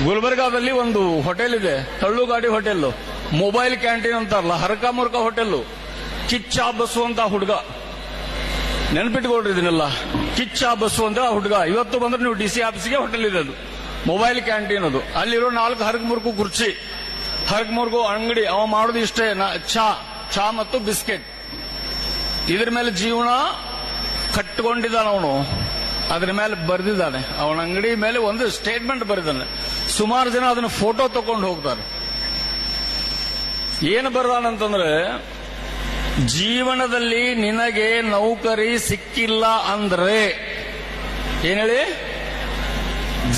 ಗುಲ್ಬರ್ಗಾದಲ್ಲಿ ಒಂದು ಹೋಟೆಲ್ ಇದೆ, ತಳ್ಳುಗಾಡಿ hotel, mobile canteen ಅಂತಾರಲ್ಲ, ಹರಕ ಮುರ್ಕ ಹೋಟೆಲ್. ಕಿಚ್ಚ ಬಸ್ಸು ಅಂತ ಹುಡುಗ, ನೆನ್ಪಿಟ್ಕೊಳ್ರಿ ಇದನ್ನೆಲ್ಲ. ಕಿಚ್ಚ ಬಸ್ಸು ಅಂತ ಹುಡುಗ ಇವತ್ತು ಬಂದ್ರೆ ನೀವು DC ಆಫೀಸ್ಗೆ ಹೋಟೆಲ್ ಇದೆ, ಅದು ಮೊಬೈಲ್ ಕ್ಯಾಂಟೀನ್. ಅದು ಅಲ್ಲಿರೋ 4 ಹರಕ ಮುರ್ಕು ಕುರ್ಚಿ, ಹರಕ ಮುರ್ಕು ಅಂಗಡಿ. ಅವ ಮಾಡೋದು ಇಷ್ಟೇ, ಚಾ ಮತ್ತು ಬಿಸ್ಕೆಟ್. ಇದ್ರ ಮೇಲೆ ಜೀವನ ಕಟ್ಟಿಕೊಂಡಿದ್ದಾನೆ ಅವನು. ಅದ್ರ ಮೇಲೆ ಬರೆದಿದ್ದಾನೆ, ಅವನ ಅಂಗಡಿ ಮೇಲೆ ಒಂದು ಸ್ಟೇಟ್ಮೆಂಟ್ ಬರೆದಾನೆ. ಸುಮಾರು ಜನ ಅದನ್ನ ಫೋಟೋ ತಕೊಂಡು ಹೋಗ್ತಾರೆ. ಏನು ಬರೆದಾನಂತಂದ್ರೆ, ಜೀವನದಲ್ಲಿ ನಿನಗೆ ನೌಕರಿ ಸಿಕ್ಕಿಲ್ಲ ಅಂದ್ರೆ, ಏನ್ ಹೇಳಿ,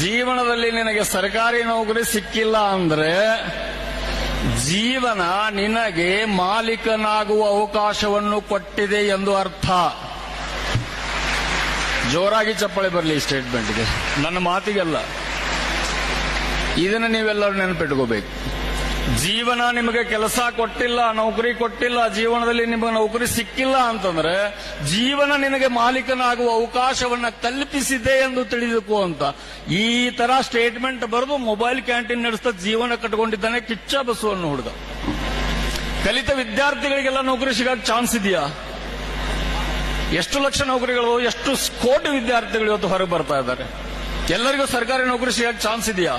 ಜೀವನದಲ್ಲಿ ನಿನಗೆ ಸರ್ಕಾರಿ ನೌಕರಿ ಸಿಕ್ಕಿಲ್ಲ ಅಂದ್ರೆ ಜೀವನ ನಿನಗೆ ಮಾಲೀಕನಾಗುವ ಅವಕಾಶವನ್ನು ಕೊಟ್ಟಿದೆ ಎಂದು ಅರ್ಥ. ಜೋರಾಗಿ ಚಪ್ಪಾಳೆ ಬರಲಿ ಈ ಸ್ಟೇಟ್ಮೆಂಟ್ಗೆ, ನನ್ನ ಮಾತಿಗೆಲ್ಲ. ಇದನ್ನು ನೀವೆಲ್ಲರೂ ನೆನಪಿಟ್ಕೋಬೇಕು. ಜೀವನ ನಿಮಗೆ ಕೆಲಸ ಕೊಟ್ಟಿಲ್ಲ, ನೌಕರಿ ಕೊಟ್ಟಿಲ್ಲ, ಜೀವನದಲ್ಲಿ ನಿಮಗೆ ನೌಕರಿ ಸಿಕ್ಕಿಲ್ಲ ಅಂತಂದ್ರೆ ಜೀವನ ನಿನಗೆ ಮಾಲೀಕನಾಗುವ ಅವಕಾಶವನ್ನ ಕಲ್ಪಿಸಿದೆ ಎಂದು ತಿಳಿದುಕೋ ಅಂತ. ಈ ತರ ಸ್ಟೇಟ್ಮೆಂಟ್ ಬರೆದು ಮೊಬೈಲ್ ಕ್ಯಾಂಟೀನ್ ನಡೆಸ್ತಾ ಜೀವನ ಕಟ್ಟಿಕೊಂಡಿದ್ದಾನೆ ಕಿಚ್ಚ ಬಸ್ಸು ಅನ್ನೋ ಹುಡುಗ. ಕಲಿತ ವಿದ್ಯಾರ್ಥಿಗಳಿಗೆಲ್ಲ ನೌಕರಿ ಸಿಗಕ್ಕೆ ಚಾನ್ಸ್ ಇದೆಯಾ? ಎಷ್ಟು ಲಕ್ಷ ನೌಕರಿಗಳು, ಎಷ್ಟು ಕೋಟಿ ವಿದ್ಯಾರ್ಥಿಗಳು ಇವತ್ತು ಹೊರಗೆ ಬರ್ತಾ ಇದ್ದಾರೆ. ಎಲ್ಲರಿಗೂ ಸರ್ಕಾರಿ ನೌಕರಿ ಸಿಗಕ್ಕೆ ಚಾನ್ಸ್ ಇದೆಯಾ?